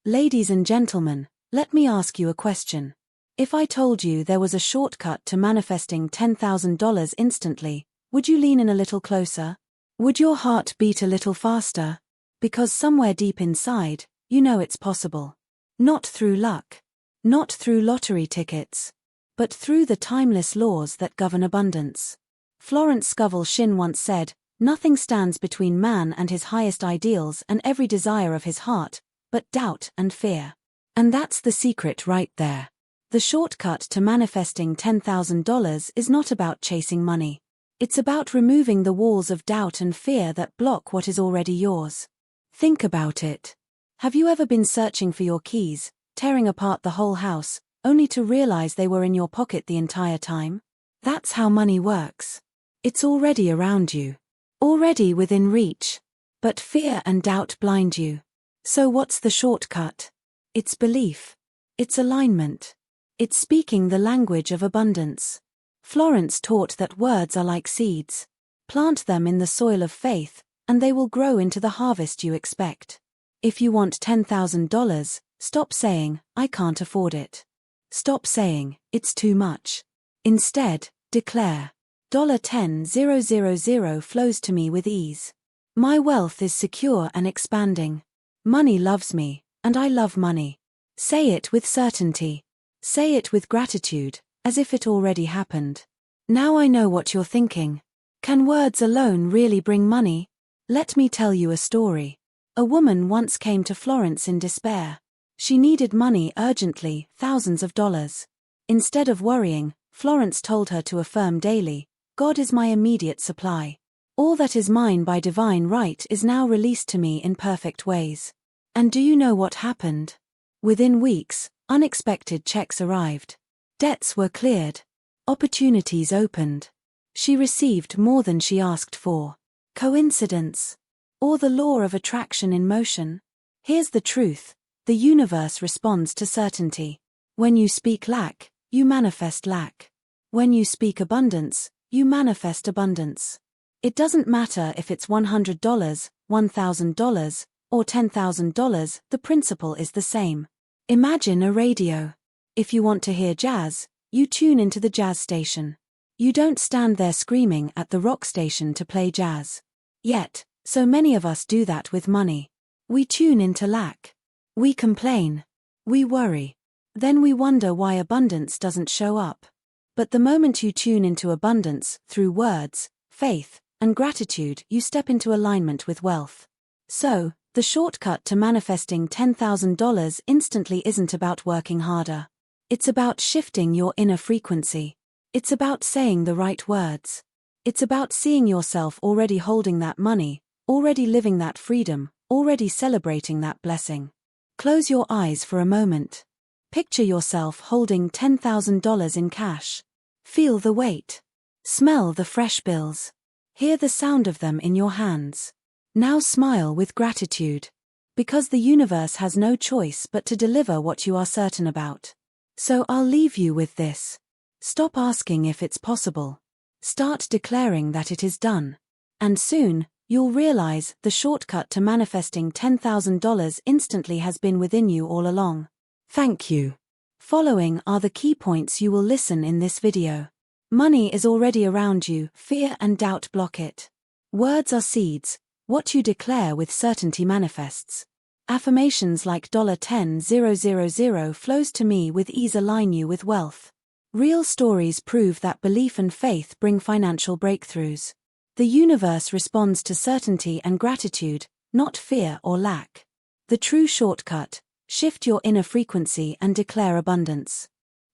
Ladies and gentlemen, let me ask you a question. If I told you there was a shortcut to manifesting $10,000 instantly, would you lean in a little closer? Would your heart beat a little faster? Because somewhere deep inside, you know it's possible. Not through luck. Not through lottery tickets. But through the timeless laws that govern abundance. Florence Scovel Shinn once said, "Nothing stands between man and his highest ideals and every desire of his heart, but doubt and fear." And that's the secret right there. The shortcut to manifesting $10,000 is not about chasing money. It's about removing the walls of doubt and fear that block what is already yours. Think about it. Have you ever been searching for your keys, tearing apart the whole house, only to realize they were in your pocket the entire time? That's how money works. It's already around you. Already within reach. But fear and doubt blind you. So what's the shortcut? It's belief. It's alignment. It's speaking the language of abundance. Florence taught that words are like seeds. Plant them in the soil of faith, and they will grow into the harvest you expect. If you want $10,000, stop saying, "I can't afford it." Stop saying, "It's too much." Instead, declare, $10,000 flows to me with ease. My wealth is secure and expanding. Money loves me, and I love money. Say it with certainty. Say it with gratitude, as if it already happened. Now I know what you're thinking. Can words alone really bring money? Let me tell you a story. A woman once came to Florence in despair. She needed money urgently, thousands of dollars. Instead of worrying, Florence told her to affirm daily, "God is my immediate supply. All that is mine by divine right is now released to me in perfect ways." And do you know what happened? Within weeks, unexpected checks arrived. Debts were cleared. Opportunities opened. She received more than she asked for. Coincidence? Or the law of attraction in motion? Here's the truth. The universe responds to certainty. When you speak lack, you manifest lack. When you speak abundance, you manifest abundance. It doesn't matter if it's $100, $1,000, or $10,000, the principle is the same. Imagine a radio. If you want to hear jazz, you tune into the jazz station. You don't stand there screaming at the rock station to play jazz. Yet, so many of us do that with money. We tune into lack. We complain. We worry. Then we wonder why abundance doesn't show up. But the moment you tune into abundance, through words, faith, and gratitude, you step into alignment with wealth. So, the shortcut to manifesting $10,000 instantly isn't about working harder. It's about shifting your inner frequency. It's about saying the right words. It's about seeing yourself already holding that money, already living that freedom, already celebrating that blessing. Close your eyes for a moment. Picture yourself holding $10,000 in cash. Feel the weight. Smell the fresh bills. Hear the sound of them in your hands. Now smile with gratitude. Because the universe has no choice but to deliver what you are certain about. So I'll leave you with this. Stop asking if it's possible. Start declaring that it is done. And soon, you'll realize the shortcut to manifesting $10,000 instantly has been within you all along. Thank you. Following are the key points you will listen in this video. Money is already around you, fear and doubt block it. Words are seeds, what you declare with certainty manifests. Affirmations like $10,000 flows to me with ease align you with wealth. Real stories prove that belief and faith bring financial breakthroughs. The universe responds to certainty and gratitude, not fear or lack. The true shortcut: shift your inner frequency and declare abundance.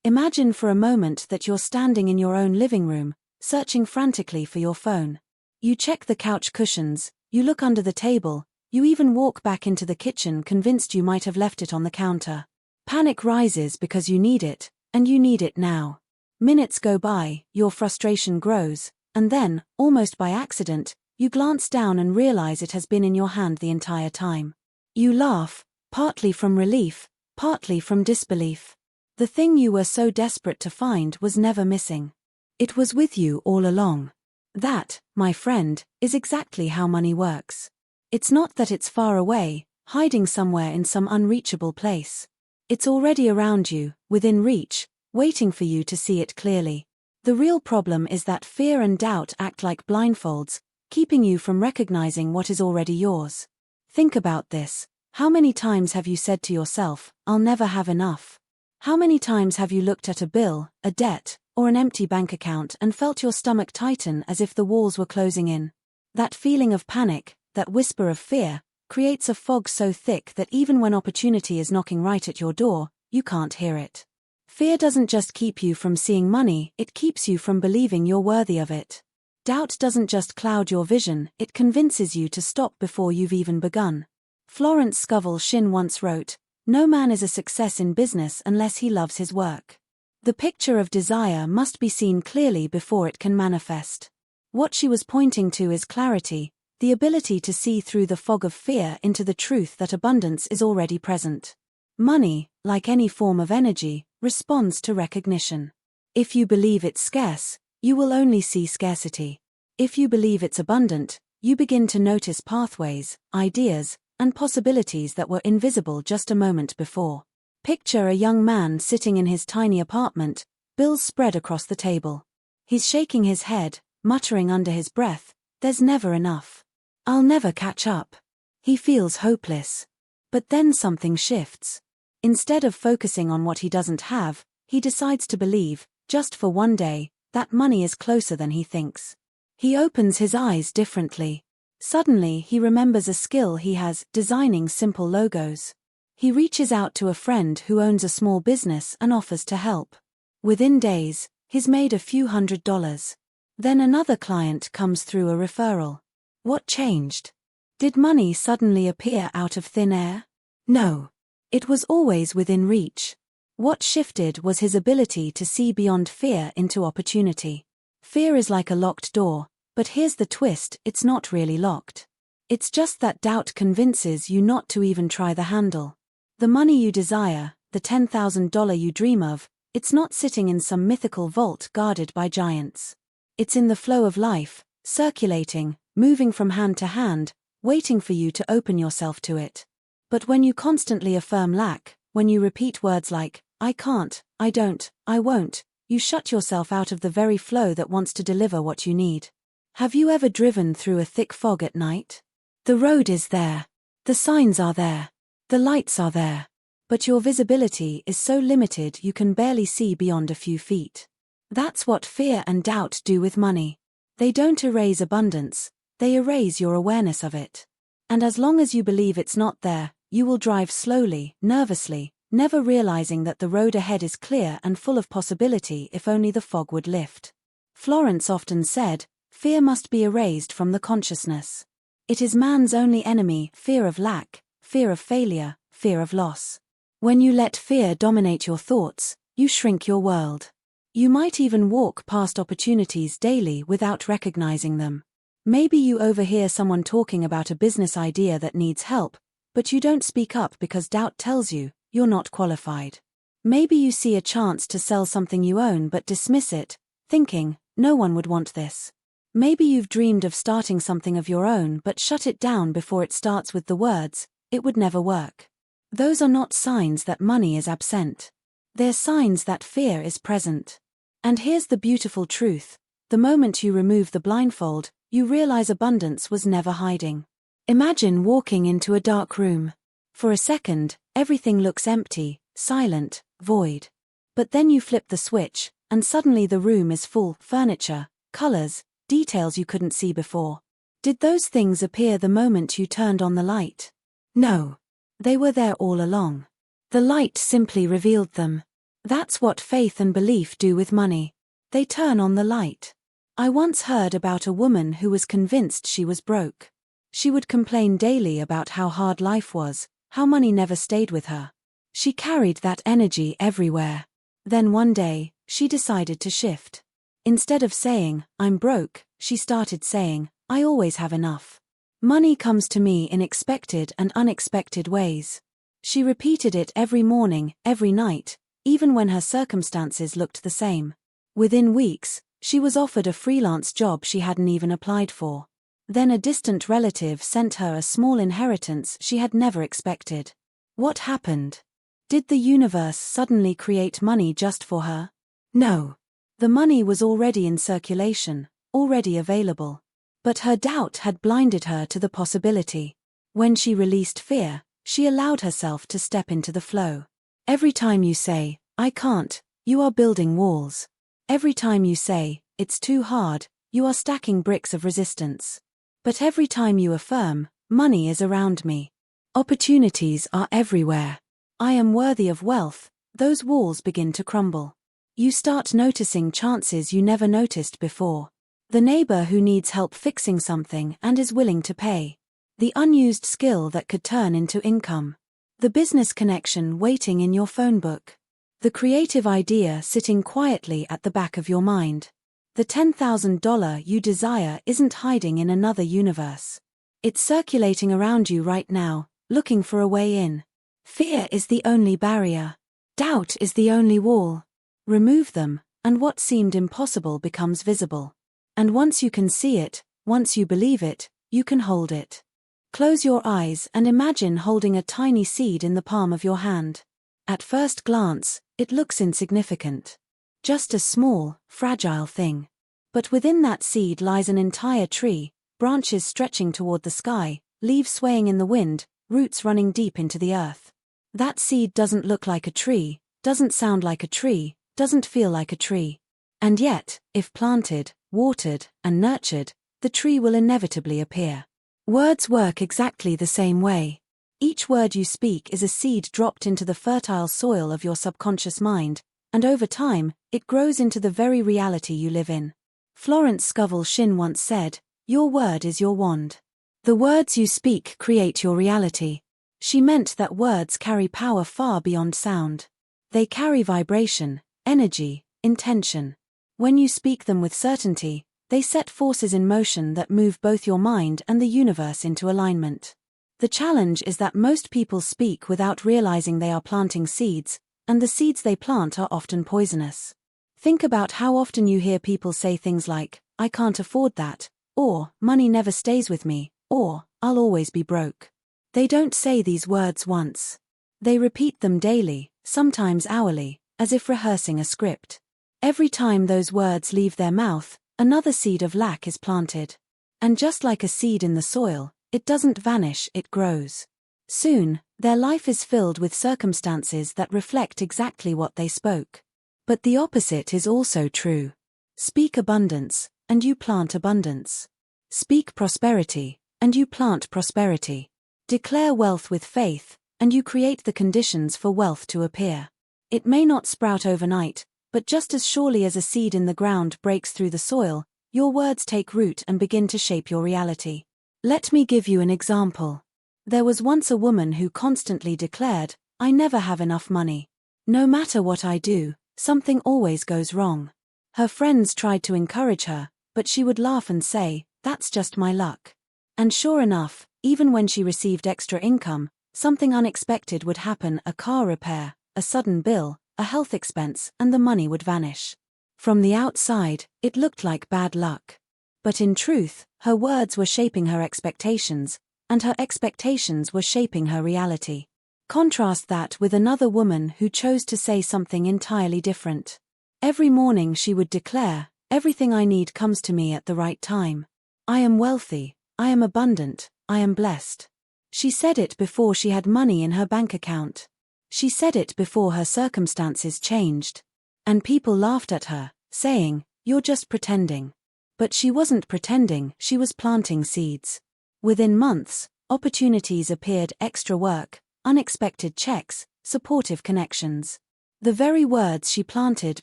Imagine for a moment that you're standing in your own living room, searching frantically for your phone. You check the couch cushions, you look under the table, you even walk back into the kitchen convinced you might have left it on the counter. Panic rises because you need it, and you need it now. Minutes go by, your frustration grows, and then, almost by accident, you glance down and realize it has been in your hand the entire time. You laugh, partly from relief, partly from disbelief. The thing you were so desperate to find was never missing. It was with you all along. That, my friend, is exactly how money works. It's not that it's far away, hiding somewhere in some unreachable place. It's already around you, within reach, waiting for you to see it clearly. The real problem is that fear and doubt act like blindfolds, keeping you from recognizing what is already yours. Think about this. How many times have you said to yourself, "I'll never have enough"? How many times have you looked at a bill, a debt, or an empty bank account and felt your stomach tighten as if the walls were closing in? That feeling of panic, that whisper of fear, creates a fog so thick that even when opportunity is knocking right at your door, you can't hear it. Fear doesn't just keep you from seeing money, it keeps you from believing you're worthy of it. Doubt doesn't just cloud your vision, it convinces you to stop before you've even begun. Florence Scovel Shinn once wrote, "No man is a success in business unless he loves his work." The picture of desire must be seen clearly before it can manifest. What she was pointing to is clarity, the ability to see through the fog of fear into the truth that abundance is already present. Money, like any form of energy, responds to recognition. If you believe it's scarce, you will only see scarcity. If you believe it's abundant, you begin to notice pathways, ideas, and possibilities that were invisible just a moment before. Picture a young man sitting in his tiny apartment, bills spread across the table. He's shaking his head, muttering under his breath, "There's never enough. I'll never catch up." He feels hopeless. But then something shifts. Instead of focusing on what he doesn't have, he decides to believe, just for one day, that money is closer than he thinks. He opens his eyes differently. Suddenly he remembers a skill he has, designing simple logos. He reaches out to a friend who owns a small business and offers to help. Within days, he's made a few $100s. Then another client comes through a referral. What changed? Did money suddenly appear out of thin air? No. It was always within reach. What shifted was his ability to see beyond fear into opportunity. Fear is like a locked door, but here's the twist, it's not really locked. It's just that doubt convinces you not to even try the handle. The money you desire, the $10,000 you dream of, it's not sitting in some mythical vault guarded by giants. It's in the flow of life, circulating, moving from hand to hand, waiting for you to open yourself to it. But when you constantly affirm lack, when you repeat words like, "I can't, I don't, I won't," you shut yourself out of the very flow that wants to deliver what you need. Have you ever driven through a thick fog at night? The road is there. The signs are there. The lights are there. But your visibility is so limited you can barely see beyond a few feet. That's what fear and doubt do with money. They don't erase abundance, they erase your awareness of it. And as long as you believe it's not there, you will drive slowly, nervously, never realizing that the road ahead is clear and full of possibility if only the fog would lift. Florence often said, "Fear must be erased from the consciousness. It is man's only enemy, fear of lack, fear of failure, fear of loss." When you let fear dominate your thoughts, you shrink your world. You might even walk past opportunities daily without recognizing them. Maybe you overhear someone talking about a business idea that needs help, but you don't speak up because doubt tells you, you're not qualified. Maybe you see a chance to sell something you own but dismiss it, thinking, "No one would want this." Maybe you've dreamed of starting something of your own but shut it down before it starts with the words, "It would never work." Those are not signs that money is absent. They're signs that fear is present. And here's the beautiful truth. The moment you remove the blindfold, you realize abundance was never hiding. Imagine walking into a dark room. For a second, everything looks empty, silent, void. But then you flip the switch, and suddenly the room is full, furniture, colors, details you couldn't see before. Did those things appear the moment you turned on the light? No. They were there all along. The light simply revealed them. That's what faith and belief do with money. They turn on the light. I once heard about a woman who was convinced she was broke. She would complain daily about how hard life was, how money never stayed with her. She carried that energy everywhere. Then one day, she decided to shift. Instead of saying, "I'm broke," she started saying, "I always have enough. Money comes to me in expected and unexpected ways." She repeated it every morning, every night, even when her circumstances looked the same. Within weeks, she was offered a freelance job she hadn't even applied for. Then a distant relative sent her a small inheritance she had never expected. What happened? Did the universe suddenly create money just for her? No. The money was already in circulation, already available. But her doubt had blinded her to the possibility. When she released fear, she allowed herself to step into the flow. Every time you say, "I can't," you are building walls. Every time you say, "It's too hard," you are stacking bricks of resistance. But every time you affirm, "Money is around me. Opportunities are everywhere. I am worthy of wealth," those walls begin to crumble. You start noticing chances you never noticed before. The neighbor who needs help fixing something and is willing to pay. The unused skill that could turn into income. The business connection waiting in your phone book. The creative idea sitting quietly at the back of your mind. The $10,000 you desire isn't hiding in another universe. It's circulating around you right now, looking for a way in. Fear is the only barrier. Doubt is the only wall. Remove them, and what seemed impossible becomes visible. And once you can see it, once you believe it, you can hold it. Close your eyes and imagine holding a tiny seed in the palm of your hand. At first glance, it looks insignificant. Just a small, fragile thing. But within that seed lies an entire tree, branches stretching toward the sky, leaves swaying in the wind, roots running deep into the earth. That seed doesn't look like a tree, doesn't sound like a tree, doesn't feel like a tree. And yet, if planted, watered, and nurtured, the tree will inevitably appear. Words work exactly the same way. Each word you speak is a seed dropped into the fertile soil of your subconscious mind, and over time, it grows into the very reality you live in. Florence Scovel Shinn once said, "Your word is your wand. The words you speak create your reality." She meant that words carry power far beyond sound. They carry vibration, energy, intention. When you speak them with certainty, they set forces in motion that move both your mind and the universe into alignment. The challenge is that most people speak without realizing they are planting seeds, and the seeds they plant are often poisonous. Think about how often you hear people say things like, "I can't afford that," or "Money never stays with me," or "I'll always be broke." They don't say these words once. They repeat them daily, sometimes hourly, as if rehearsing a script. Every time those words leave their mouth, another seed of lack is planted. And just like a seed in the soil, it doesn't vanish, it grows. Soon, their life is filled with circumstances that reflect exactly what they spoke. But the opposite is also true. Speak abundance, and you plant abundance. Speak prosperity, and you plant prosperity. Declare wealth with faith, and you create the conditions for wealth to appear. It may not sprout overnight, but just as surely as a seed in the ground breaks through the soil, your words take root and begin to shape your reality. Let me give you an example. There was once a woman who constantly declared, "I never have enough money. No matter what I do, something always goes wrong." Her friends tried to encourage her, but she would laugh and say, "That's just my luck." And sure enough, even when she received extra income, something unexpected would happen: a car repair, a sudden bill, a health expense, and the money would vanish. From the outside, it looked like bad luck. But in truth, her words were shaping her expectations, and her expectations were shaping her reality. Contrast that with another woman who chose to say something entirely different. Every morning she would declare, "Everything I need comes to me at the right time. I am wealthy, I am abundant, I am blessed." She said it before she had money in her bank account. She said it before her circumstances changed. And people laughed at her, saying, "You're just pretending." But she wasn't pretending, she was planting seeds. Within months, opportunities appeared: extra work, unexpected checks, supportive connections. The very words she planted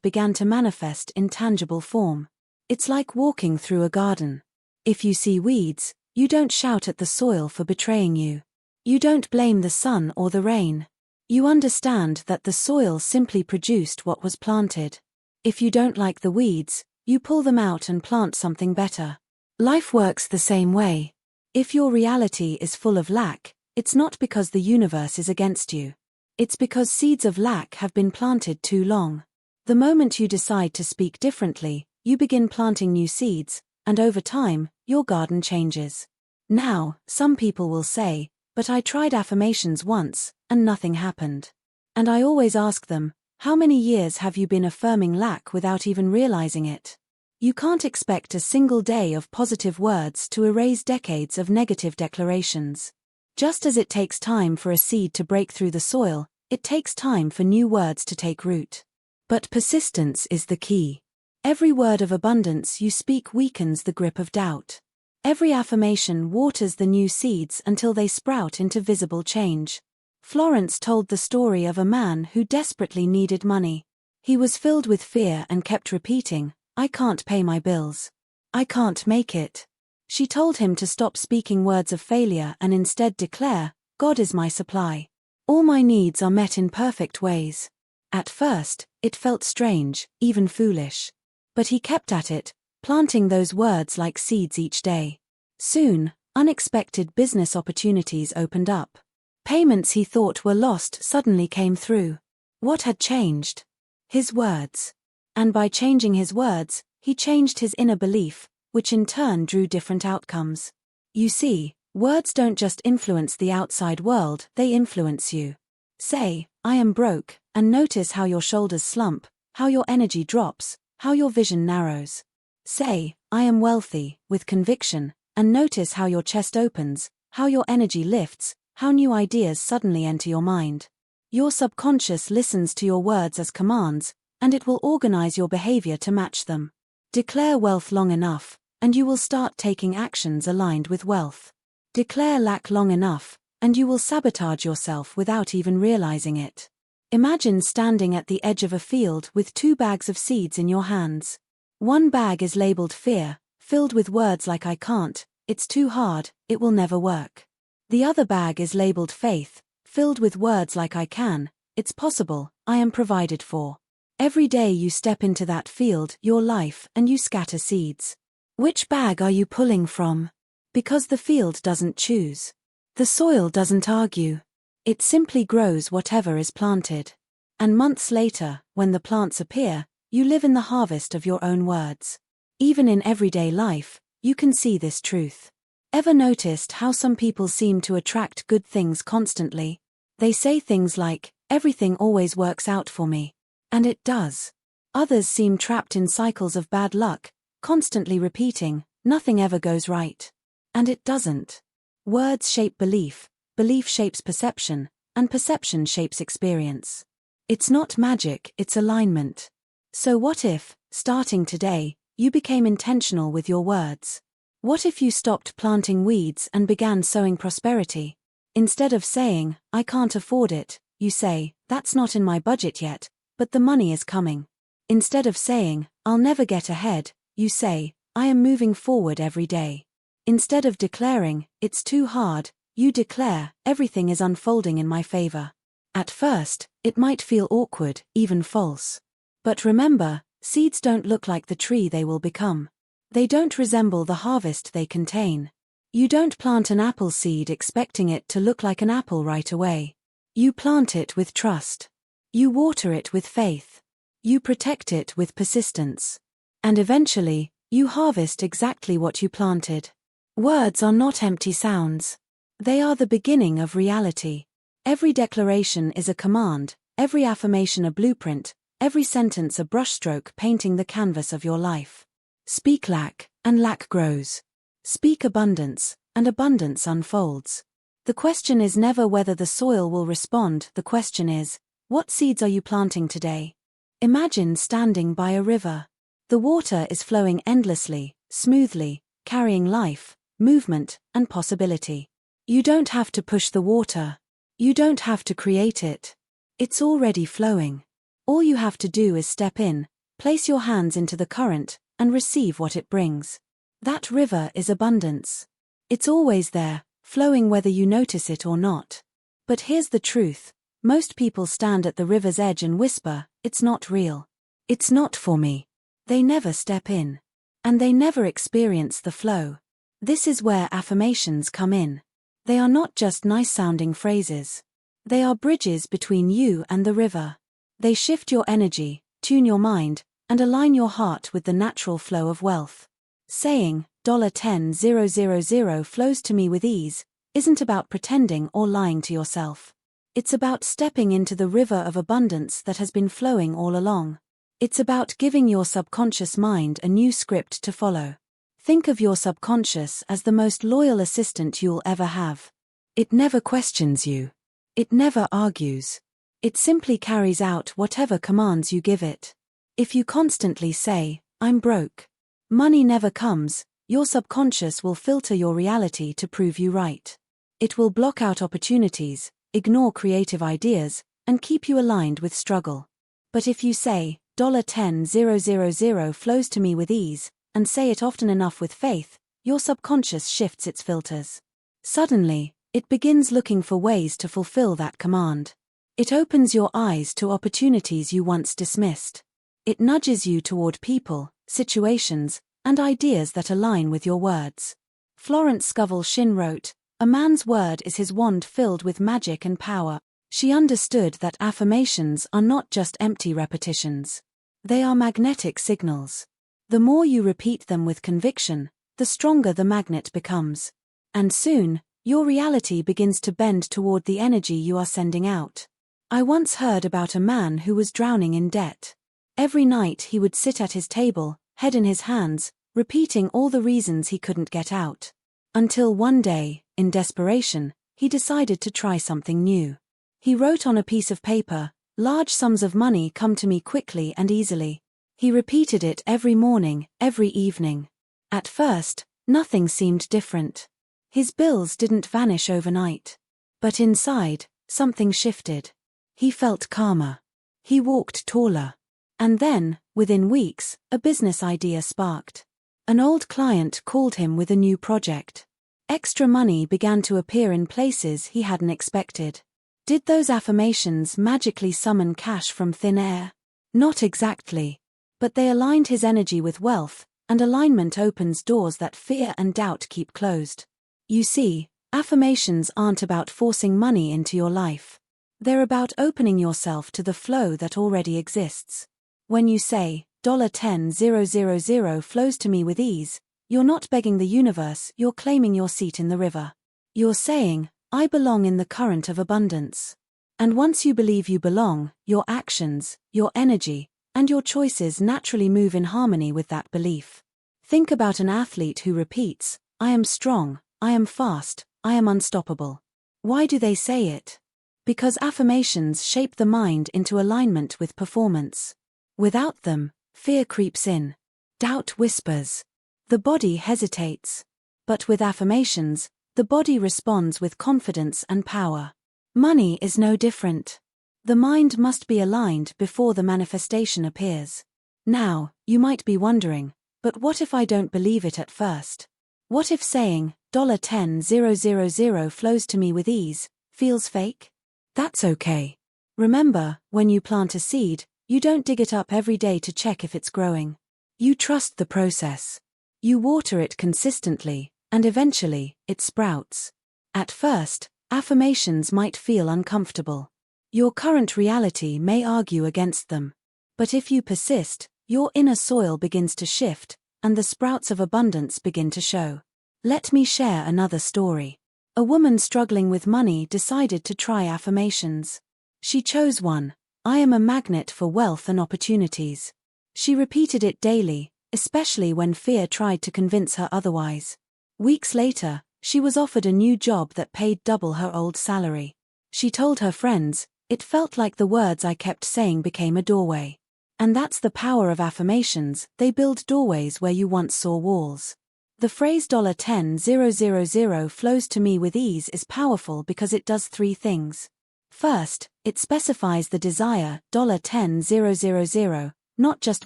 began to manifest in tangible form. It's like walking through a garden. If you see weeds, you don't shout at the soil for betraying you. You don't blame the sun or the rain. You understand that the soil simply produced what was planted. If you don't like the weeds, you pull them out and plant something better. Life works the same way. If your reality is full of lack, it's not because the universe is against you. It's because seeds of lack have been planted too long. The moment you decide to speak differently, you begin planting new seeds, and over time, your garden changes. Now, some people will say, "But I tried affirmations once, and nothing happened." And I always ask them, how many years have you been affirming lack without even realizing it? You can't expect a single day of positive words to erase decades of negative declarations. Just as it takes time for a seed to break through the soil, it takes time for new words to take root. But persistence is the key. Every word of abundance you speak weakens the grip of doubt. Every affirmation waters the new seeds until they sprout into visible change. Florence told the story of a man who desperately needed money. He was filled with fear and kept repeating, "I can't pay my bills. I can't make it." She told him to stop speaking words of failure and instead declare, "God is my supply. All my needs are met in perfect ways." At first, it felt strange, even foolish. But he kept at it, planting those words like seeds each day. Soon, unexpected business opportunities opened up. Payments he thought were lost suddenly came through. What had changed? His words. And by changing his words, he changed his inner belief, which in turn drew different outcomes. You see, words don't just influence the outside world, they influence you. Say, "I am broke," and notice how your shoulders slump, how your energy drops, how your vision narrows. Say, "I am wealthy," with conviction, and notice how your chest opens, how your energy lifts, how new ideas suddenly enter your mind. Your subconscious listens to your words as commands, and it will organize your behavior to match them. Declare wealth long enough, and you will start taking actions aligned with wealth. Declare lack long enough, and you will sabotage yourself without even realizing it. Imagine standing at the edge of a field with 2 bags of seeds in your hands. One bag is labeled fear, filled with words like "I can't," "It's too hard," "It will never work." The other bag is labeled faith, filled with words like "I can," "It's possible," "I am provided for." Every day you step into that field, your life, and you scatter seeds. Which bag are you pulling from? Because the field doesn't choose. The soil doesn't argue. It simply grows whatever is planted. And months later, when the plants appear, you live in the harvest of your own words. Even in everyday life, you can see this truth. Ever noticed how some people seem to attract good things constantly? They say things like, "Everything always works out for me." And it does. Others seem trapped in cycles of bad luck, constantly repeating, "Nothing ever goes right." And it doesn't. Words shape belief, belief shapes perception, and perception shapes experience. It's not magic, it's alignment. So what if, starting today, you became intentional with your words? What if you stopped planting weeds and began sowing prosperity? Instead of saying, "I can't afford it," you say, "That's not in my budget yet, but the money is coming." Instead of saying, "I'll never get ahead," you say, "I am moving forward every day." Instead of declaring, "It's too hard," you declare, "Everything is unfolding in my favor." At first, it might feel awkward, even false. But remember, seeds don't look like the tree they will become. They don't resemble the harvest they contain. You don't plant an apple seed expecting it to look like an apple right away. You plant it with trust. You water it with faith. You protect it with persistence. And eventually, you harvest exactly what you planted. Words are not empty sounds. They are the beginning of reality. Every declaration is a command, every affirmation a blueprint, every sentence a brushstroke painting the canvas of your life. Speak lack, and lack grows. Speak abundance, and abundance unfolds. The question is never whether the soil will respond, the question is, what seeds are you planting today? Imagine standing by a river. The water is flowing endlessly, smoothly, carrying life, movement, and possibility. You don't have to push the water. You don't have to create it. It's already flowing. All you have to do is step in, place your hands into the current, and receive what it brings. That river is abundance. It's always there, flowing whether you notice it or not. But here's the truth. Most people stand at the river's edge and whisper, "It's not real. It's not for me." They never step in. And they never experience the flow. This is where affirmations come in. They are not just nice-sounding phrases. They are bridges between you and the river. They shift your energy, tune your mind, and align your heart with the natural flow of wealth. Saying, $10,000 flows to me with ease, isn't about pretending or lying to yourself. It's about stepping into the river of abundance that has been flowing all along. It's about giving your subconscious mind a new script to follow. Think of your subconscious as the most loyal assistant you'll ever have. It never questions you. It never argues. It simply carries out whatever commands you give it. If you constantly say, "I'm broke," money never comes, your subconscious will filter your reality to prove you right. It will block out opportunities, ignore creative ideas, and keep you aligned with struggle. But if you say, $10,000 flows to me with ease, and say it often enough with faith, your subconscious shifts its filters. Suddenly, it begins looking for ways to fulfill that command. It opens your eyes to opportunities you once dismissed. It nudges you toward people, situations, and ideas that align with your words. Florence Scovel Shinn wrote, "A man's word is his wand filled with magic and power." She understood that affirmations are not just empty repetitions. They are magnetic signals. The more you repeat them with conviction, the stronger the magnet becomes. And soon, your reality begins to bend toward the energy you are sending out. I once heard about a man who was drowning in debt. Every night he would sit at his table, head in his hands, repeating all the reasons he couldn't get out. Until one day, in desperation, he decided to try something new. He wrote on a piece of paper, "Large sums of money come to me quickly and easily." He repeated it every morning, every evening. At first, nothing seemed different. His bills didn't vanish overnight. But inside, something shifted. He felt calmer. He walked taller. And then, within weeks, a business idea sparked. An old client called him with a new project. Extra money began to appear in places he hadn't expected. Did those affirmations magically summon cash from thin air? Not exactly. But they aligned his energy with wealth, and alignment opens doors that fear and doubt keep closed. You see, affirmations aren't about forcing money into your life. They're about opening yourself to the flow that already exists. When you say, $10,000 flows to me with ease, you're not begging the universe, you're claiming your seat in the river. You're saying, "I belong in the current of abundance." And once you believe you belong, your actions, your energy, and your choices naturally move in harmony with that belief. Think about an athlete who repeats, "I am strong, I am fast, I am unstoppable." Why do they say it? Because affirmations shape the mind into alignment with performance. Without them, fear creeps in. Doubt whispers. The body hesitates. But with affirmations, the body responds with confidence and power. Money is no different. The mind must be aligned before the manifestation appears. Now, you might be wondering, but what if I don't believe it at first? What if saying, $10,000 flows to me with ease, feels fake? That's okay. Remember, when you plant a seed, you don't dig it up every day to check if it's growing. You trust the process. You water it consistently, and eventually, it sprouts. At first, affirmations might feel uncomfortable. Your current reality may argue against them. But if you persist, your inner soil begins to shift, and the sprouts of abundance begin to show. Let me share another story. A woman struggling with money decided to try affirmations. She chose one, "I am a magnet for wealth and opportunities." She repeated it daily, especially when fear tried to convince her otherwise. Weeks later, she was offered a new job that paid double her old salary. She told her friends, "It felt like the words I kept saying became a doorway." And that's the power of affirmations, they build doorways where you once saw walls. The phrase $10,000 flows to me with ease is powerful because it does three things. First, it specifies the desire, $10,000, not just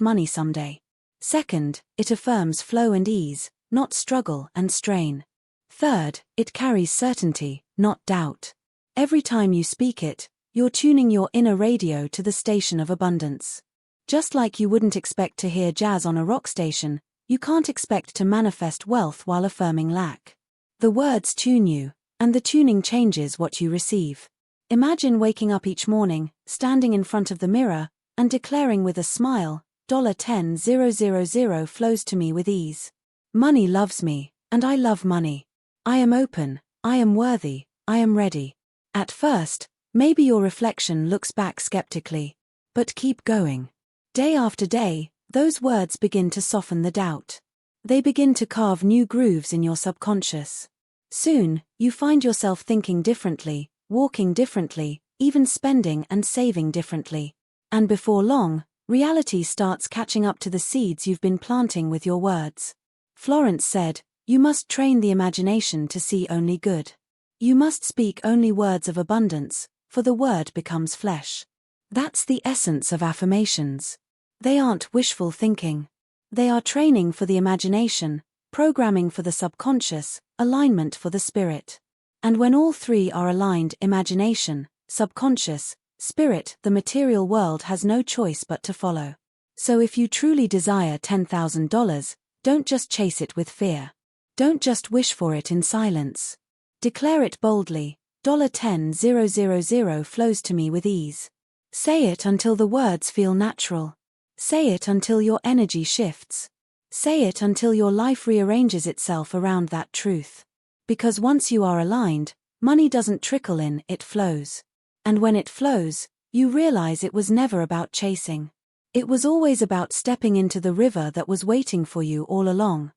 money someday. Second, it affirms flow and ease, not struggle and strain. Third, it carries certainty, not doubt. Every time you speak it, you're tuning your inner radio to the station of abundance. Just like you wouldn't expect to hear jazz on a rock station, you can't expect to manifest wealth while affirming lack. The words tune you, and the tuning changes what you receive. Imagine waking up each morning, standing in front of the mirror, and declaring with a smile, $10,000 flows to me with ease. Money loves me, and I love money. I am open, I am worthy, I am ready. At first, maybe your reflection looks back skeptically. But keep going. Day after day, those words begin to soften the doubt. They begin to carve new grooves in your subconscious. Soon, you find yourself thinking differently, walking differently, even spending and saving differently. And before long, reality starts catching up to the seeds you've been planting with your words. Florence said, "You must train the imagination to see only good. You must speak only words of abundance, for the word becomes flesh." That's the essence of affirmations. They aren't wishful thinking. They are training for the imagination, programming for the subconscious, alignment for the spirit. And when all three are aligned, imagination, subconscious, spirit, the material world has no choice but to follow. So if you truly desire $10,000, don't just chase it with fear. Don't just wish for it in silence. Declare it boldly. $10,000 flows to me with ease. Say it until the words feel natural. Say it until your energy shifts. Say it until your life rearranges itself around that truth. Because once you are aligned, money doesn't trickle in, it flows. And when it flows, you realize it was never about chasing. It was always about stepping into the river that was waiting for you all along.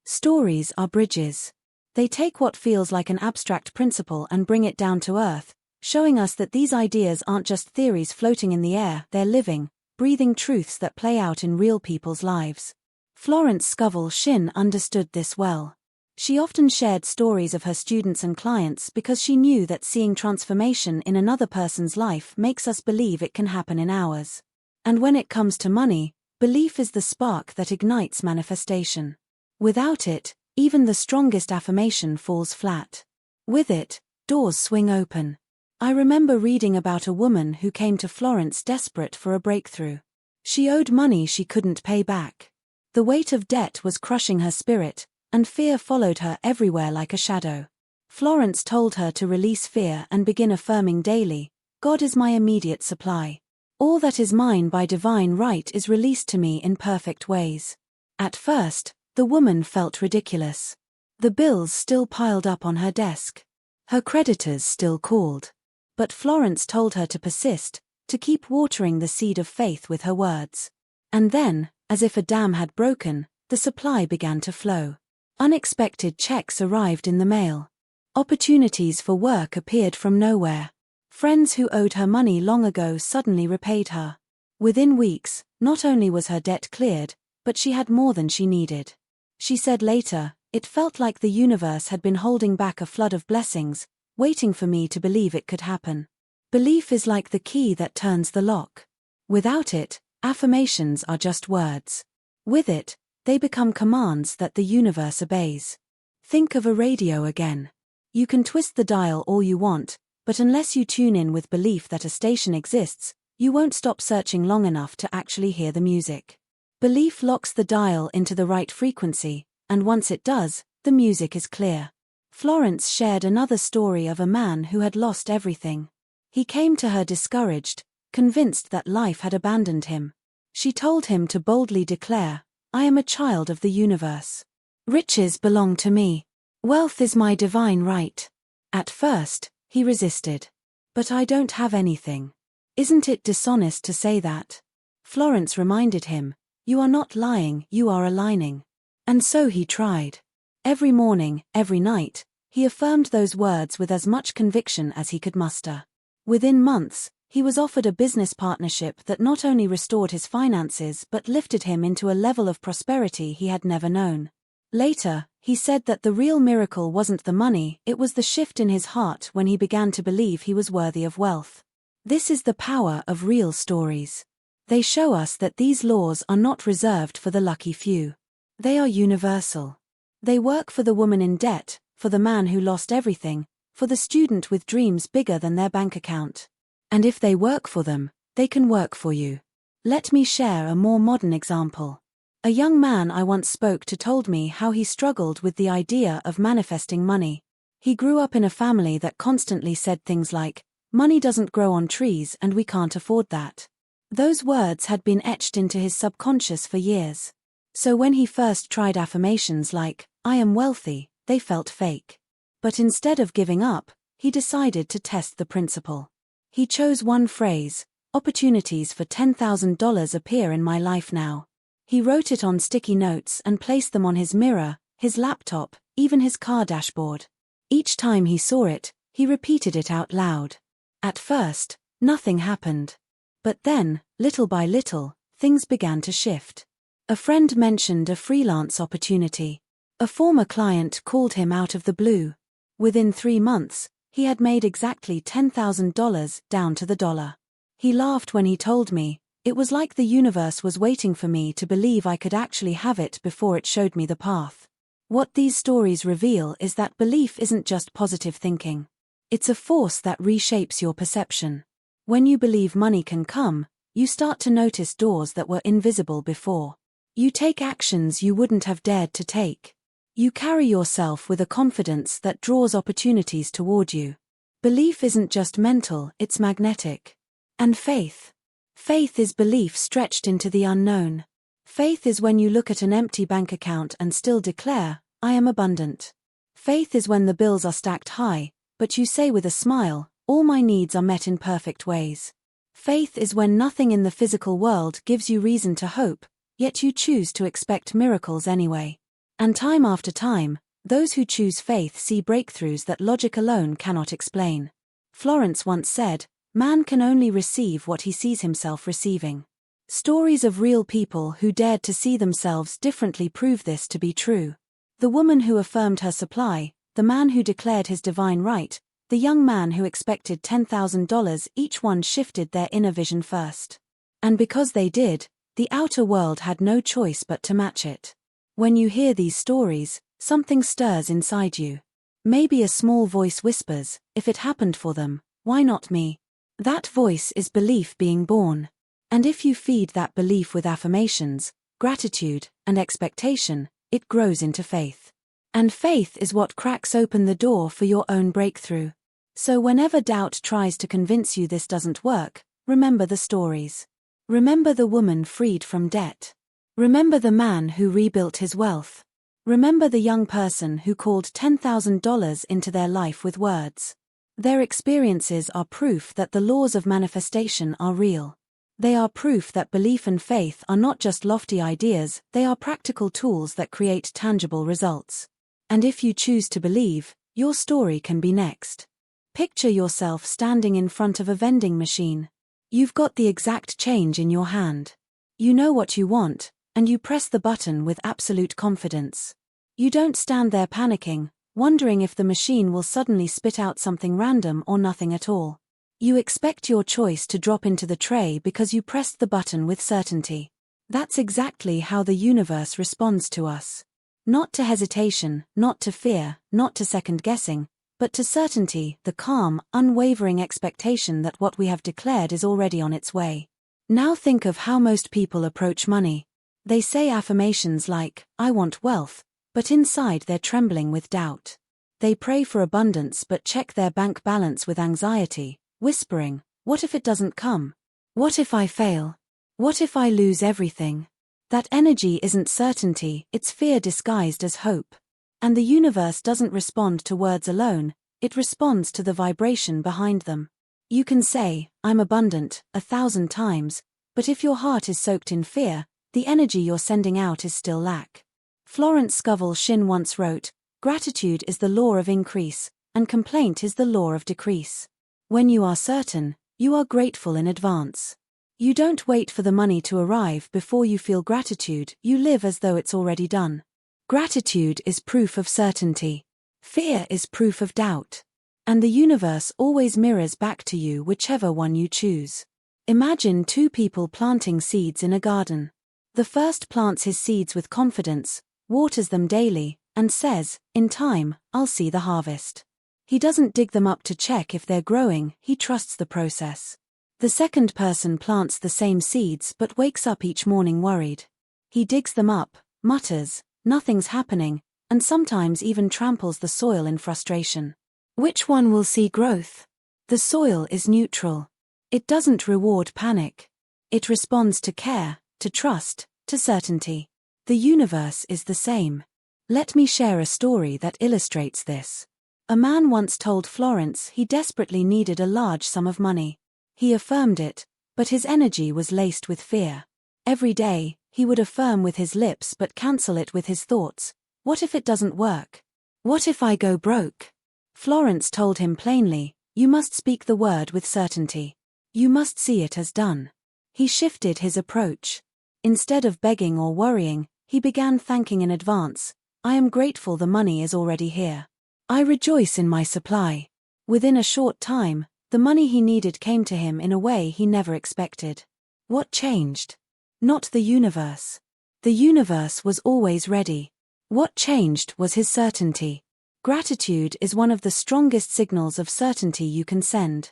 Stories are bridges. They take what feels like an abstract principle and bring it down to earth, showing us that these ideas aren't just theories floating in the air, they're living, breathing truths that play out in real people's lives. Florence Scovel Shinn understood this well. She often shared stories of her students and clients because she knew that seeing transformation in another person's life makes us believe it can happen in ours. And when it comes to money, belief is the spark that ignites manifestation. Without it, even the strongest affirmation falls flat. With it, doors swing open. I remember reading about a woman who came to Florence desperate for a breakthrough. She owed money she couldn't pay back. The weight of debt was crushing her spirit, and fear followed her everywhere like a shadow. Florence told her to release fear and begin affirming daily, "God is my immediate supply. All that is mine by divine right is released to me in perfect ways." At first, the woman felt ridiculous. The bills still piled up on her desk. Her creditors still called. But Florence told her to persist, to keep watering the seed of faith with her words. And then, as if a dam had broken, the supply began to flow. Unexpected checks arrived in the mail. Opportunities for work appeared from nowhere. Friends who owed her money long ago suddenly repaid her. Within weeks, not only was her debt cleared, but she had more than she needed. She said later, "It felt like the universe had been holding back a flood of blessings, waiting for me to believe it could happen." Belief is like the key that turns the lock. Without it, affirmations are just words. With it, they become commands that the universe obeys. Think of a radio again. You can twist the dial all you want, but unless you tune in with belief that a station exists, you won't stop searching long enough to actually hear the music. Belief locks the dial into the right frequency, and once it does, the music is clear. Florence shared another story of a man who had lost everything. He came to her discouraged, convinced that life had abandoned him. She told him to boldly declare, "I am a child of the universe. Riches belong to me. Wealth is my divine right." At first, he resisted. "But I don't have anything. Isn't it dishonest to say that?" Florence reminded him, "You are not lying, you are aligning." And so he tried. Every morning, every night, he affirmed those words with as much conviction as he could muster. Within months, he was offered a business partnership that not only restored his finances but lifted him into a level of prosperity he had never known. Later, he said that the real miracle wasn't the money, it was the shift in his heart when he began to believe he was worthy of wealth. This is the power of real stories. They show us that these laws are not reserved for the lucky few. They are universal. They work for the woman in debt, for the man who lost everything, for the student with dreams bigger than their bank account. And if they work for them, they can work for you. Let me share a more modern example. A young man I once spoke to told me how he struggled with the idea of manifesting money. He grew up in a family that constantly said things like, "Money doesn't grow on trees and we can't afford that." Those words had been etched into his subconscious for years. So when he first tried affirmations like, "I am wealthy," they felt fake. But instead of giving up, he decided to test the principle. He chose one phrase: "Opportunities for $10,000 appear in my life now." He wrote it on sticky notes and placed them on his mirror, his laptop, even his car dashboard. Each time he saw it, he repeated it out loud. At first, nothing happened. But then, little by little, things began to shift. A friend mentioned a freelance opportunity. A former client called him out of the blue. Within 3 months, he had made exactly $10,000 down to the dollar. He laughed when he told me, "It was like the universe was waiting for me to believe I could actually have it before it showed me the path." What these stories reveal is that belief isn't just positive thinking. It's a force that reshapes your perception. When you believe money can come, you start to notice doors that were invisible before. You take actions you wouldn't have dared to take. You carry yourself with a confidence that draws opportunities toward you. Belief isn't just mental, it's magnetic. And faith. Faith is belief stretched into the unknown. Faith is when you look at an empty bank account and still declare, "I am abundant." Faith is when the bills are stacked high, but you say with a smile, "All my needs are met in perfect ways." Faith is when nothing in the physical world gives you reason to hope, yet you choose to expect miracles anyway. And time after time, those who choose faith see breakthroughs that logic alone cannot explain. Florence once said, "Man can only receive what he sees himself receiving." Stories of real people who dared to see themselves differently prove this to be true. The woman who affirmed her supply, the man who declared his divine right, the young man who expected $10,000, each one shifted their inner vision first. And because they did, the outer world had no choice but to match it. When you hear these stories, something stirs inside you. Maybe a small voice whispers, "If it happened for them, why not me?" That voice is belief being born. And if you feed that belief with affirmations, gratitude, and expectation, it grows into faith. And faith is what cracks open the door for your own breakthrough. So whenever doubt tries to convince you this doesn't work, remember the stories. Remember the woman freed from debt. Remember the man who rebuilt his wealth. Remember the young person who called $10,000 into their life with words. Their experiences are proof that the laws of manifestation are real. They are proof that belief and faith are not just lofty ideas, they are practical tools that create tangible results. And if you choose to believe, your story can be next. Picture yourself standing in front of a vending machine. You've got the exact change in your hand. You know what you want, and you press the button with absolute confidence. You don't stand there panicking, wondering if the machine will suddenly spit out something random or nothing at all. You expect your choice to drop into the tray because you pressed the button with certainty. That's exactly how the universe responds to us. Not to hesitation, not to fear, not to second guessing, but to certainty, the calm, unwavering expectation that what we have declared is already on its way. Now think of how most people approach money. They say affirmations like, "I want wealth," but inside they're trembling with doubt. They pray for abundance but check their bank balance with anxiety, whispering, "What if it doesn't come? What if I fail? What if I lose everything?" That energy isn't certainty, it's fear disguised as hope. And the universe doesn't respond to words alone, it responds to the vibration behind them. You can say, "I'm abundant," 1,000 times, but if your heart is soaked in fear, the energy you're sending out is still lack. Florence Scovel Shinn once wrote, "Gratitude is the law of increase, and complaint is the law of decrease." When you are certain, you are grateful in advance. You don't wait for the money to arrive before you feel gratitude, you live as though it's already done. Gratitude is proof of certainty. Fear is proof of doubt. And the universe always mirrors back to you whichever one you choose. Imagine 2 people planting seeds in a garden. The first plants his seeds with confidence, waters them daily, and says, "In time, I'll see the harvest." He doesn't dig them up to check if they're growing, he trusts the process. The second person plants the same seeds but wakes up each morning worried. He digs them up, mutters, "Nothing's happening," and sometimes even tramples the soil in frustration. Which one will see growth? The soil is neutral. It doesn't reward panic. It responds to care, to trust, to certainty. The universe is the same. Let me share a story that illustrates this. A man once told Florence he desperately needed a large sum of money. He affirmed it, but his energy was laced with fear. Every day, he would affirm with his lips but cancel it with his thoughts. What if it doesn't work? What if I go broke? Florence told him plainly, you must speak the word with certainty. You must see it as done. He shifted his approach. Instead of begging or worrying, he began thanking in advance. I am grateful the money is already here. I rejoice in my supply. Within a short time, the money he needed came to him in a way he never expected. What changed? Not the universe. The universe was always ready. What changed was his certainty. Gratitude is one of the strongest signals of certainty you can send.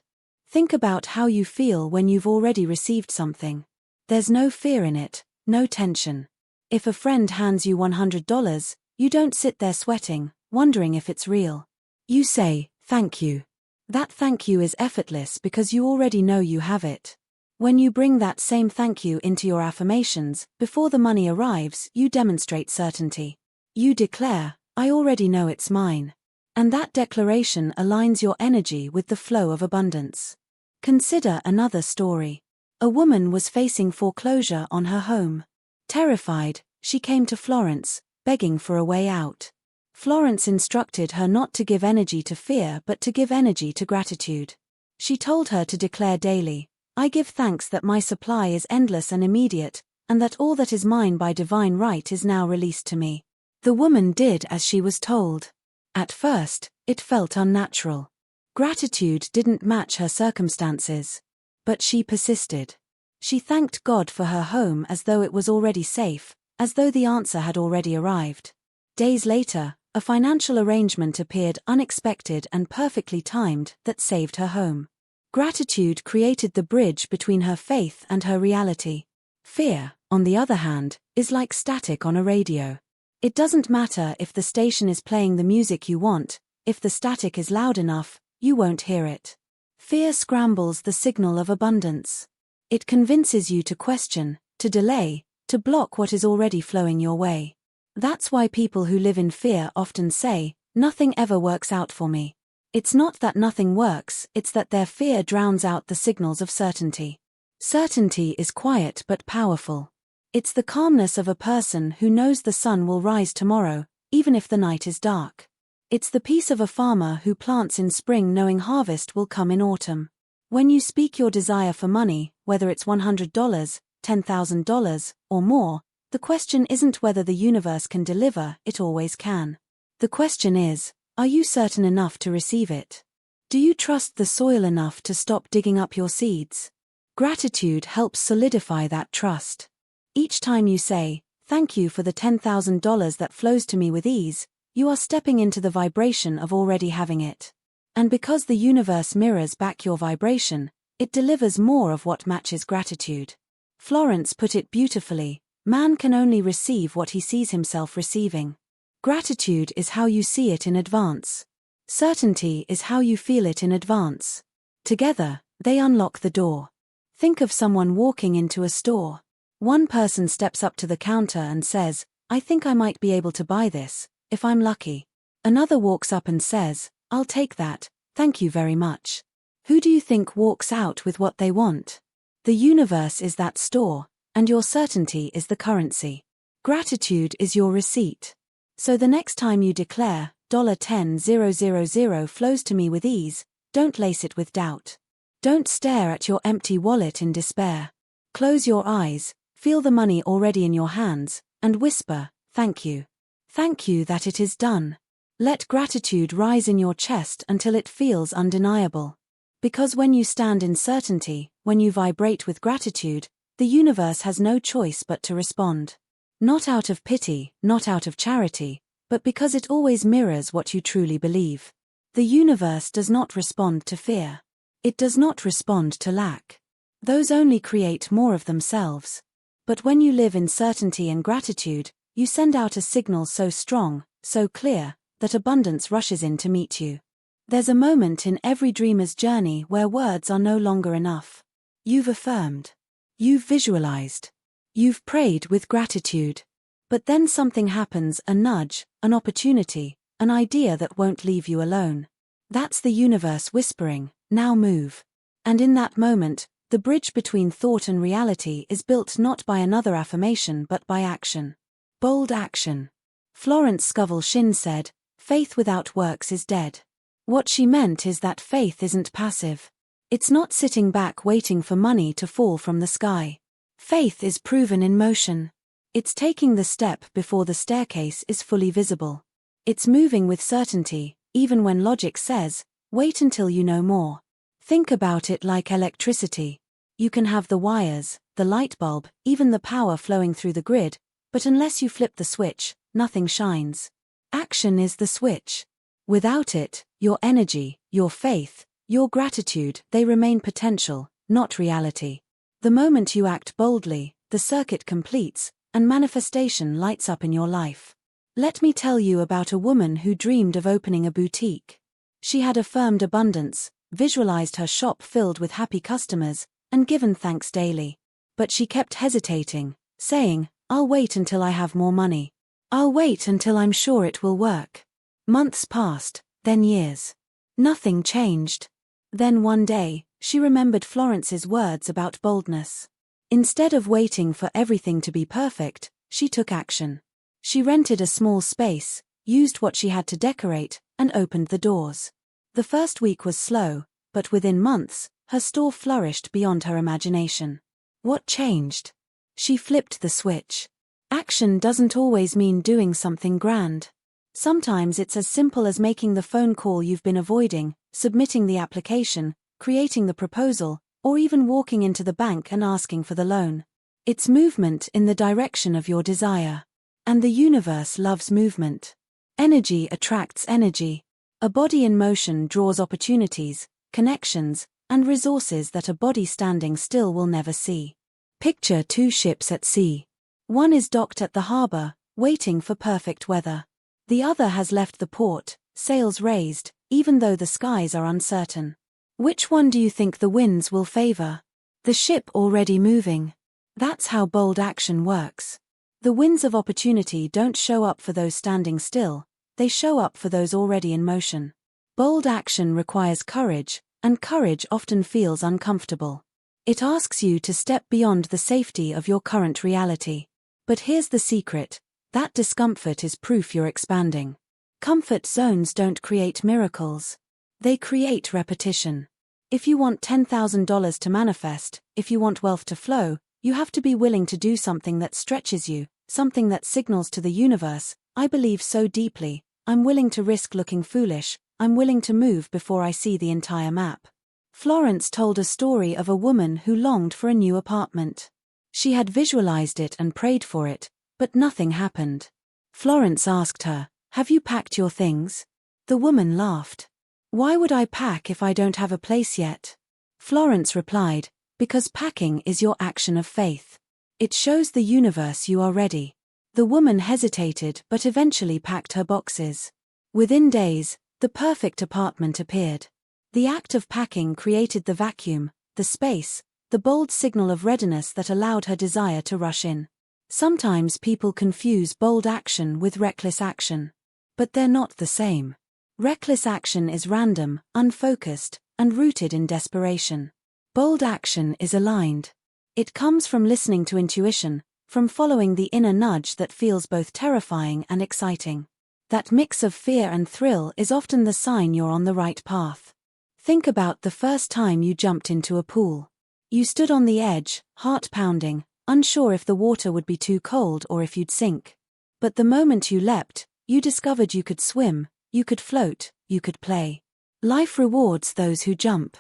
Think about how you feel when you've already received something. There's no fear in it, no tension. If a friend hands you $100, you don't sit there sweating, wondering if it's real. You say, thank you. That thank you is effortless because you already know you have it. When you bring that same thank you into your affirmations, before the money arrives, you demonstrate certainty. You declare, I already know it's mine. And that declaration aligns your energy with the flow of abundance. Consider another story. A woman was facing foreclosure on her home. Terrified, she came to Florence, begging for a way out. Florence instructed her not to give energy to fear but to give energy to gratitude. She told her to declare daily, I give thanks that my supply is endless and immediate, and that all that is mine by divine right is now released to me. The woman did as she was told. At first, it felt unnatural. Gratitude didn't match her circumstances. But she persisted. She thanked God for her home as though it was already safe, as though the answer had already arrived. Days later, a financial arrangement appeared unexpected and perfectly timed that saved her home. Gratitude created the bridge between her faith and her reality. Fear, on the other hand, is like static on a radio. It doesn't matter if the station is playing the music you want, if the static is loud enough, you won't hear it. Fear scrambles the signal of abundance. It convinces you to question, to delay, to block what is already flowing your way. That's why people who live in fear often say, nothing ever works out for me. It's not that nothing works, it's that their fear drowns out the signals of certainty. Certainty is quiet but powerful. It's the calmness of a person who knows the sun will rise tomorrow, even if the night is dark. It's the peace of a farmer who plants in spring knowing harvest will come in autumn. When you speak your desire for money, whether it's $100, $10,000, or more, the question isn't whether the universe can deliver, it always can. The question is, are you certain enough to receive it? Do you trust the soil enough to stop digging up your seeds? Gratitude helps solidify that trust. Each time you say, thank you for the $10,000 that flows to me with ease, you are stepping into the vibration of already having it. And because the universe mirrors back your vibration, it delivers more of what matches gratitude. Florence put it beautifully, man can only receive what he sees himself receiving. Gratitude is how you see it in advance. Certainty is how you feel it in advance. Together, they unlock the door. Think of someone walking into a store. One person steps up to the counter and says, I think I might be able to buy this, if I'm lucky. Another walks up and says, I'll take that, thank you very much. Who do you think walks out with what they want? The universe is that store, and your certainty is the currency. Gratitude is your receipt. So the next time you declare, $10,000 flows to me with ease, don't lace it with doubt. Don't stare at your empty wallet in despair. Close your eyes, feel the money already in your hands, and whisper, thank you. Thank you that it is done. Let gratitude rise in your chest until it feels undeniable. Because when you stand in certainty, when you vibrate with gratitude, the universe has no choice but to respond. Not out of pity, not out of charity, but because it always mirrors what you truly believe. The universe does not respond to fear. It does not respond to lack. Those only create more of themselves. But when you live in certainty and gratitude, you send out a signal so strong, so clear, that abundance rushes in to meet you. There's a moment in every dreamer's journey where words are no longer enough. You've affirmed. You've visualized. You've prayed with gratitude. But then something happens, a nudge, an opportunity, an idea that won't leave you alone. That's the universe whispering, now move. And in that moment, the bridge between thought and reality is built not by another affirmation but by action. Bold action. Florence Scovel Shinn said, "Faith without works is dead." What she meant is that faith isn't passive. It's not sitting back waiting for money to fall from the sky. Faith is proven in motion. It's taking the step before the staircase is fully visible. It's moving with certainty, even when logic says, wait until you know more. Think about it like electricity. You can have the wires, the light bulb, even the power flowing through the grid, but unless you flip the switch, nothing shines. Action is the switch. Without it, your energy, your faith, your gratitude, they remain potential, not reality. The moment you act boldly, the circuit completes, and manifestation lights up in your life. Let me tell you about a woman who dreamed of opening a boutique. She had affirmed abundance, visualized her shop filled with happy customers, and given thanks daily. But she kept hesitating, saying, "I'll wait until I have more money. I'll wait until I'm sure it will work." Months passed, then years. Nothing changed. Then one day, she remembered Florence's words about boldness. Instead of waiting for everything to be perfect, she took action. She rented a small space, used what she had to decorate, and opened the doors. The first week was slow, but within months, her store flourished beyond her imagination. What changed? She flipped the switch. Action doesn't always mean doing something grand. Sometimes it's as simple as making the phone call you've been avoiding, submitting the application, creating the proposal, or even walking into the bank and asking for the loan. It's movement in the direction of your desire. And the universe loves movement. Energy attracts energy. A body in motion draws opportunities, connections, and resources that a body standing still will never see. Picture two ships at sea. One is docked at the harbor, waiting for perfect weather. The other has left the port, sails raised, even though the skies are uncertain. Which one do you think the winds will favor? The ship already moving. That's how bold action works. The winds of opportunity don't show up for those standing still, they show up for those already in motion. Bold action requires courage, and courage often feels uncomfortable. It asks you to step beyond the safety of your current reality. But here's the secret. That discomfort is proof you're expanding. Comfort zones don't create miracles. They create repetition. If you want $10,000 to manifest, if you want wealth to flow, you have to be willing to do something that stretches you, something that signals to the universe, I believe so deeply, I'm willing to risk looking foolish, I'm willing to move before I see the entire map. Florence told a story of a woman who longed for a new apartment. She had visualized it and prayed for it, but nothing happened. Florence asked her, "Have you packed your things?" The woman laughed. "Why would I pack if I don't have a place yet?" Florence replied, "Because packing is your action of faith. It shows the universe you are ready." The woman hesitated but eventually packed her boxes. Within days, the perfect apartment appeared. The act of packing created the vacuum, the space, the bold signal of readiness that allowed her desire to rush in. Sometimes people confuse bold action with reckless action. But they're not the same. Reckless action is random, unfocused, and rooted in desperation. Bold action is aligned. It comes from listening to intuition, from following the inner nudge that feels both terrifying and exciting. That mix of fear and thrill is often the sign you're on the right path. Think about the first time you jumped into a pool. You stood on the edge, heart pounding, unsure if the water would be too cold or if you'd sink. But the moment you leapt, you discovered you could swim, you could float, you could play. Life rewards those who jump.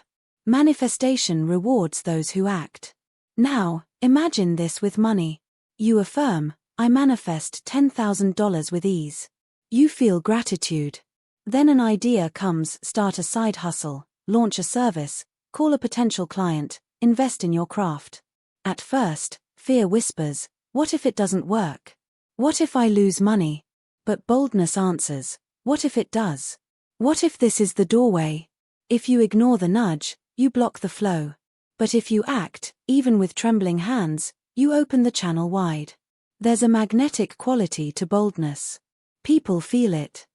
Manifestation rewards those who act. Now, imagine this with money. You affirm, "I manifest $10,000 with ease." You feel gratitude. Then an idea comes: start a side hustle, launch a service, call a potential client, invest in your craft. At first, fear whispers, "What if it doesn't work? What if I lose money?" But boldness answers, "What if it does? What if this is the doorway?" If you ignore the nudge, you block the flow. But if you act, even with trembling hands, you open the channel wide. There's a magnetic quality to boldness. People feel it.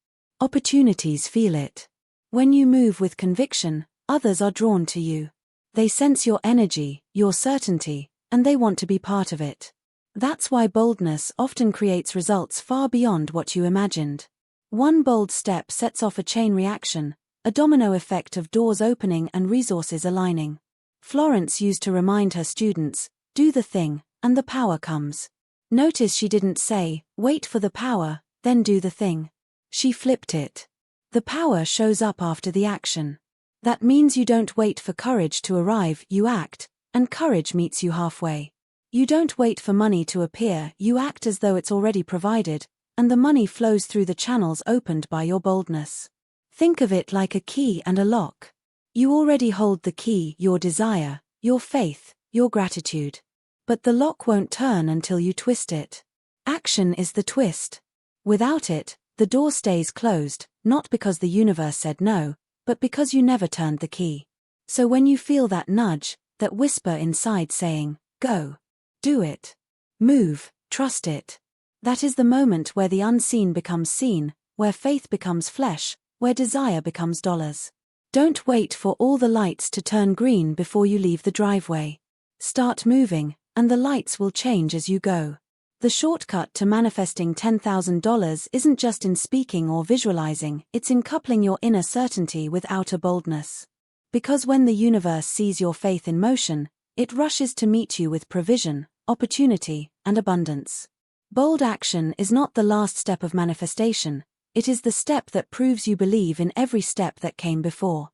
Opportunities feel it. When you move with conviction, others are drawn to you. They sense your energy, your certainty, and they want to be part of it. That's why boldness often creates results far beyond what you imagined. One bold step sets off a chain reaction, a domino effect of doors opening and resources aligning. Florence used to remind her students, do the thing, and the power comes. Notice she didn't say, wait for the power, then do the thing. She flipped it. The power shows up after the action. That means you don't wait for courage to arrive, you act, and courage meets you halfway. You don't wait for money to appear, you act as though it's already provided, and the money flows through the channels opened by your boldness. Think of it like a key and a lock. You already hold the key, your desire, your faith, your gratitude. But the lock won't turn until you twist it. Action is the twist. Without it, the door stays closed, not because the universe said no, but because you never turned the key. So when you feel that nudge, that whisper inside saying, go. Do it. Move, trust it. That is the moment where the unseen becomes seen, where faith becomes flesh, where desire becomes dollars. Don't wait for all the lights to turn green before you leave the driveway. Start moving, and the lights will change as you go. The shortcut to manifesting $10,000 isn't just in speaking or visualizing, it's in coupling your inner certainty with outer boldness. Because when the universe sees your faith in motion, it rushes to meet you with provision, opportunity, and abundance. Bold action is not the last step of manifestation, it is the step that proves you believe in every step that came before.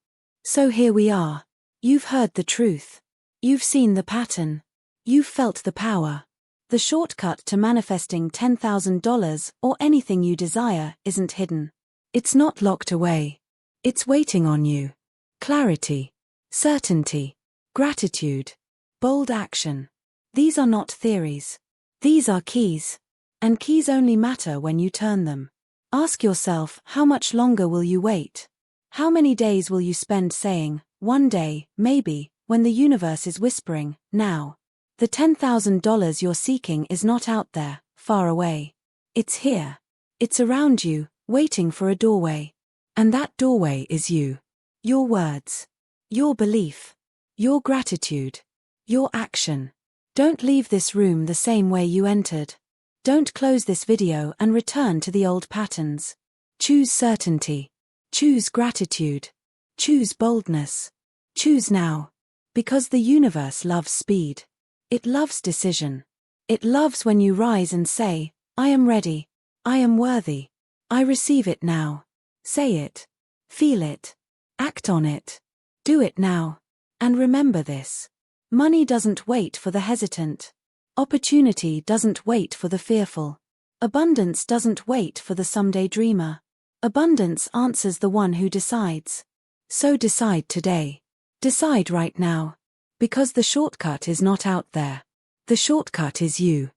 So here we are. You've heard the truth. You've seen the pattern. You've felt the power. The shortcut to manifesting $10,000 or anything you desire isn't hidden. It's not locked away. It's waiting on you. Clarity, certainty, gratitude, bold action. These are not theories. These are keys. And keys only matter when you turn them. Ask yourself, how much longer will you wait? How many days will you spend saying, one day, maybe, when the universe is whispering, now? The $10,000 you're seeking is not out there, far away. It's here. It's around you, waiting for a doorway. And that doorway is you. Your words. Your belief. Your gratitude. Your action. Don't leave this room the same way you entered. Don't close this video and return to the old patterns. Choose certainty. Choose gratitude. Choose boldness. Choose now. Because the universe loves speed. It loves decision. It loves when you rise and say, I am ready. I am worthy. I receive it now. Say it. Feel it. Act on it. Do it now. And remember this. Money doesn't wait for the hesitant. Opportunity doesn't wait for the fearful. Abundance doesn't wait for the someday dreamer. Abundance answers the one who decides. So decide today. Decide right now. Because the shortcut is not out there. The shortcut is you.